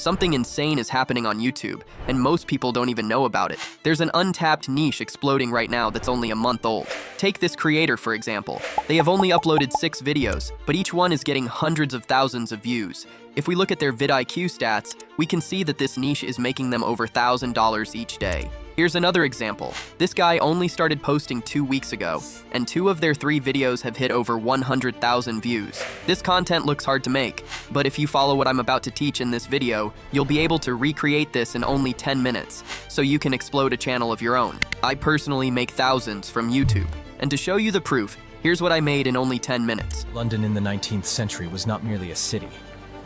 Something insane is happening on YouTube, and most people don't even know about it. There's an untapped niche exploding right now that's only a month old. Take this creator, for example. They have only uploaded 6 videos, but each one is getting hundreds of thousands of views. If we look at their vidIQ stats, we can see that this niche is making them over $1,000 each day. Here's another example. This guy only started posting 2 weeks ago, and 2 of their 3 videos have hit over 100,000 views. This content looks hard to make, but if you follow what I'm about to teach in this video, you'll be able to recreate this in only 10 minutes, so you can explode a channel of your own. I personally make thousands from YouTube, and to show you the proof, here's what I made in only 10 minutes. London in the 19th century was not merely a city.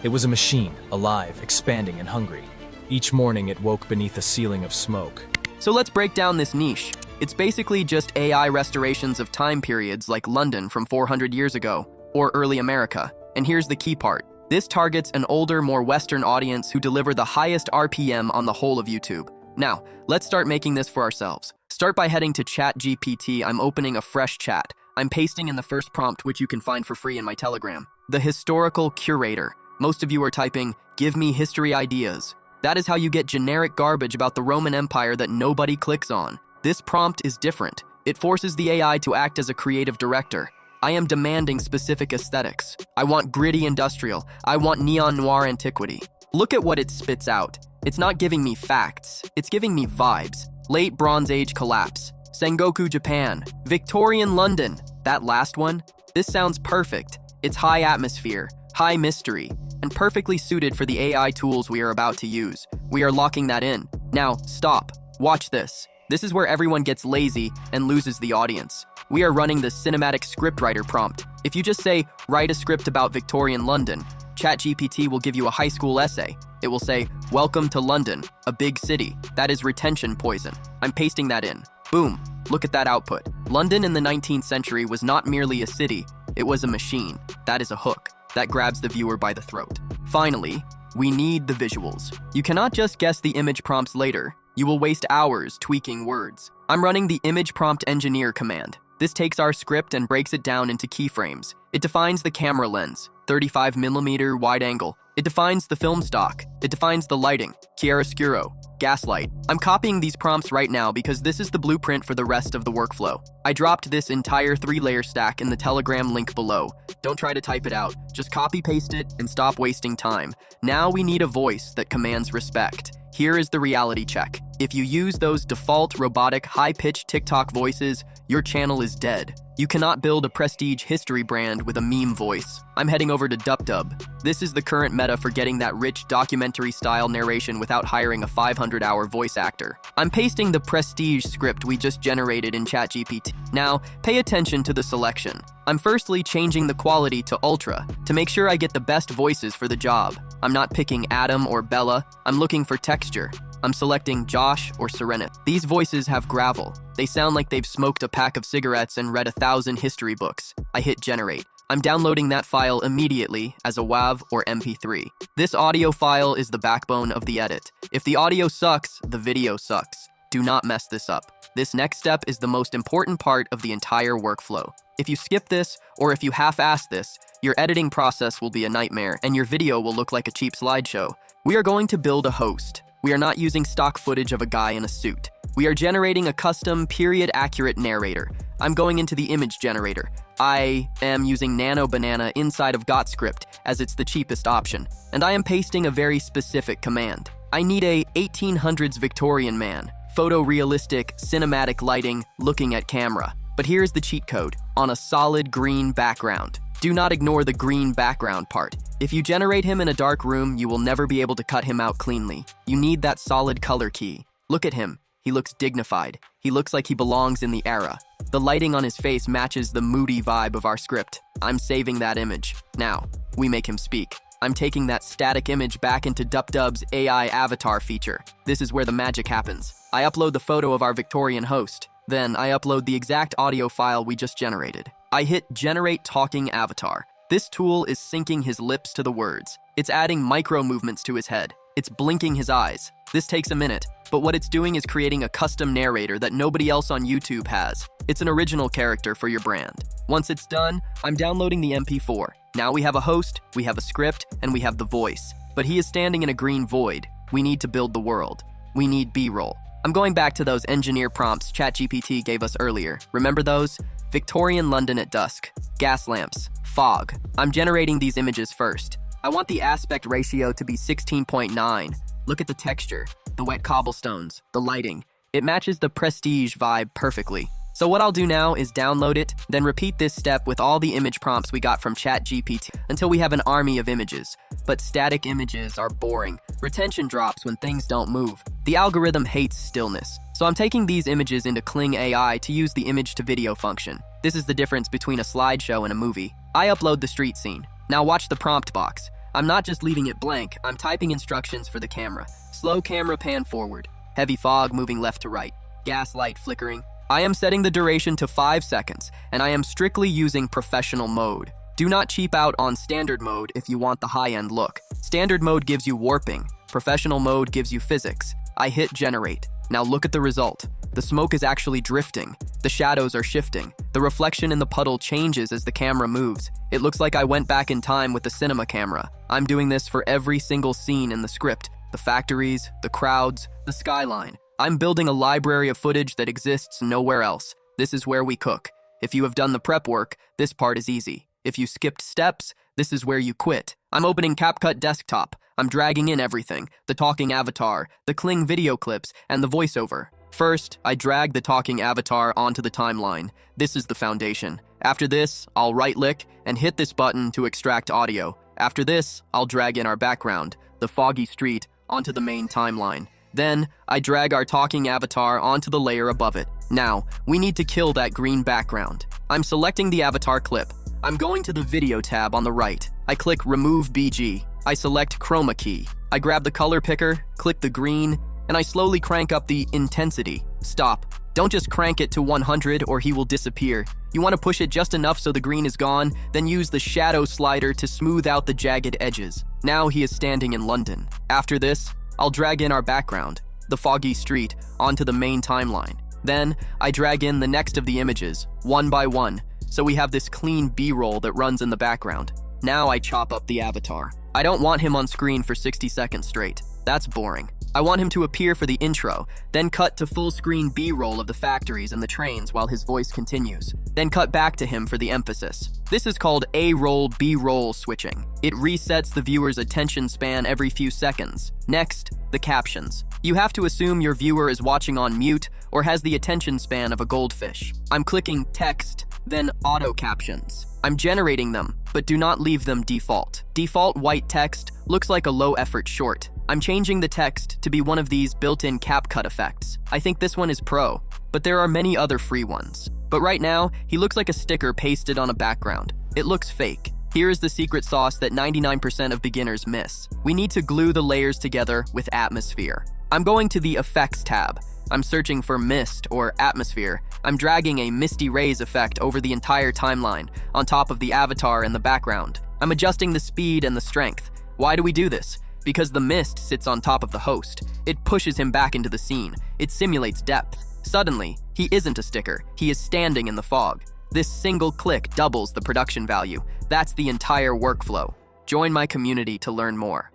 It was a machine, alive, expanding, and hungry. Each morning it woke beneath a ceiling of smoke. So let's break down this niche. It's basically just AI restorations of time periods like London from 400 years ago, or early America. And here's the key part. This targets an older, more Western audience who deliver the highest RPM on the whole of YouTube. Now, let's start making this for ourselves. Start by heading to ChatGPT. I'm opening a fresh chat. I'm pasting in the first prompt, which you can find for free in my Telegram. The historical curator. Most of you are typing, "Give me history ideas." That is how you get generic garbage about the Roman Empire that nobody clicks on. This prompt is different. It forces the AI to act as a creative director. I am demanding specific aesthetics. I want gritty industrial. I want neon noir antiquity. Look at what it spits out. It's not giving me facts. It's giving me vibes. Late Bronze Age collapse. Sengoku Japan. Victorian London. That last one? This sounds perfect. It's high atmosphere, high mystery, and perfectly suited for the AI tools we are about to use. We are locking that in. Now, stop. Watch this. This is where everyone gets lazy and loses the audience. We are running the cinematic scriptwriter prompt. If you just say, write a script about Victorian London, ChatGPT will give you a high school essay. It will say, welcome to London, a big city. That is retention poison. I'm pasting that in. Boom. Look at that output. London in the 19th century was not merely a city, it was a machine. That is a hook. That grabs the viewer by the throat. Finally, we need the visuals. You cannot just guess the image prompts later. You will waste hours tweaking words. I'm running the image prompt engineer command. This takes our script and breaks it down into keyframes. It defines the camera lens, 35mm wide angle. It defines the film stock. It defines the lighting, chiaroscuro, gaslight. I'm copying these prompts right now because this is the blueprint for the rest of the workflow. I dropped this entire 3-layer stack in the Telegram link below. Don't try to type it out. Just copy-paste it and stop wasting time. Now we need a voice that commands respect. Here is the reality check. If you use those default, robotic, high-pitched TikTok voices, your channel is dead. You cannot build a prestige history brand with a meme voice. I'm heading over to DupDub. This is the current meta for getting that rich documentary-style narration without hiring a 500-hour voice actor. I'm pasting the prestige script we just generated in ChatGPT. Now, pay attention to the selection. I'm firstly changing the quality to Ultra to make sure I get the best voices for the job. I'm not picking Adam or Bella. I'm looking for texture. I'm selecting Josh or Serenith. These voices have gravel. They sound like they've smoked a pack of cigarettes and read 1,000 history books. I hit generate. I'm downloading that file immediately as a WAV or MP3. This audio file is the backbone of the edit. If the audio sucks, the video sucks. Do not mess this up. This next step is the most important part of the entire workflow. If you skip this, or if you half-ass this, your editing process will be a nightmare and your video will look like a cheap slideshow. We are going to build a host. We are not using stock footage of a guy in a suit. We are generating a custom, period-accurate narrator. I'm going into the image generator. I am using Nano Banana inside of GotScript as it's the cheapest option. And I am pasting a very specific command. I need a 1800s Victorian man, photorealistic, cinematic lighting, looking at camera. But here's the cheat code, on a solid green background. Do not ignore the green background part. If you generate him in a dark room, you will never be able to cut him out cleanly. You need that solid color key. Look at him. He looks dignified. He looks like he belongs in the era. The lighting on his face matches the moody vibe of our script. I'm saving that image. Now, we make him speak. I'm taking that static image back into DupDub's AI avatar feature. This is where the magic happens. I upload the photo of our Victorian host. Then I upload the exact audio file we just generated. I hit Generate Talking Avatar. This tool is syncing his lips to the words. It's adding micro movements to his head. It's blinking his eyes. This takes a minute, but what it's doing is creating a custom narrator that nobody else on YouTube has. It's an original character for your brand. Once it's done, I'm downloading the MP4. Now we have a host, we have a script, and we have the voice. but he is standing in a green void. We need to build the world. We need B-roll. I'm going back to those engineer prompts ChatGPT gave us earlier. Remember those? Victorian London at dusk, gas lamps, fog. I'm generating these images first. I want the aspect ratio to be 16.9. Look at the texture, the wet cobblestones, the lighting. It matches the prestige vibe perfectly. So what I'll do now is download it, then repeat this step with all the image prompts we got from ChatGPT until we have an army of images. But static images are boring. Retention drops when things don't move. The algorithm hates stillness. So I'm taking these images into Kling AI to use the image to video function. This is the difference between a slideshow and a movie. I upload the street scene. Now watch the prompt box. I'm not just leaving it blank, I'm typing instructions for the camera. Slow camera pan forward. Heavy fog moving left to right. Gas light flickering. I am setting the duration to 5 seconds, and I am strictly using professional mode. Do not cheap out on standard mode if you want the high-end look. Standard mode gives you warping. Professional mode gives you physics. I hit generate. Now look at the result. The smoke is actually drifting. The shadows are shifting. The reflection in the puddle changes as the camera moves. It looks like I went back in time with the cinema camera. I'm doing this for every single scene in the script. The factories, the crowds, the skyline. I'm building a library of footage that exists nowhere else. This is where we cook. If you have done the prep work, this part is easy. If you skipped steps, this is where you quit. I'm opening CapCut Desktop. I'm dragging in everything, the talking avatar, the Kling video clips, and the voiceover. First, I drag the talking avatar onto the timeline. This is the foundation. After this, I'll right-click and hit this button to extract audio. After this, I'll drag in our background, the foggy street, onto the main timeline. Then, I drag our talking avatar onto the layer above it. Now, we need to kill that green background. I'm selecting the avatar clip. I'm going to the video tab on the right. I click Remove BG. I select Chroma Key. I grab the color picker, click the green, and I slowly crank up the intensity. Stop. Don't just crank it to 100 or he will disappear. You want to push it just enough so the green is gone, then use the shadow slider to smooth out the jagged edges. Now he is standing in London. After this, I'll drag in our background, the foggy street, onto the main timeline. Then, I drag in the next of the images, one by one, so we have this clean B-roll that runs in the background. Now I chop up the avatar. I don't want him on screen for 60 seconds straight. That's boring. I want him to appear for the intro, then cut to full screen B-roll of the factories and the trains while his voice continues. Then cut back to him for the emphasis. This is called A-roll, B-roll switching. It resets the viewer's attention span every few seconds. Next, the captions. You have to assume your viewer is watching on mute or has the attention span of a goldfish. I'm clicking text, then auto captions. I'm generating them, but do not leave them default. Default white text looks like a low-effort short. I'm changing the text to be one of these built-in CapCut effects. I think this one is pro, but there are many other free ones. But right now, he looks like a sticker pasted on a background. It looks fake. Here is the secret sauce that 99% of beginners miss. We need to glue the layers together with atmosphere. I'm going to the Effects tab. I'm searching for mist or atmosphere. I'm dragging a misty rays effect over the entire timeline, on top of the avatar in the background. I'm adjusting the speed and the strength. Why do we do this? Because the mist sits on top of the host. It pushes him back into the scene. It simulates depth. Suddenly, he isn't a sticker. He is standing in the fog. This single click doubles the production value. That's the entire workflow. Join my community to learn more.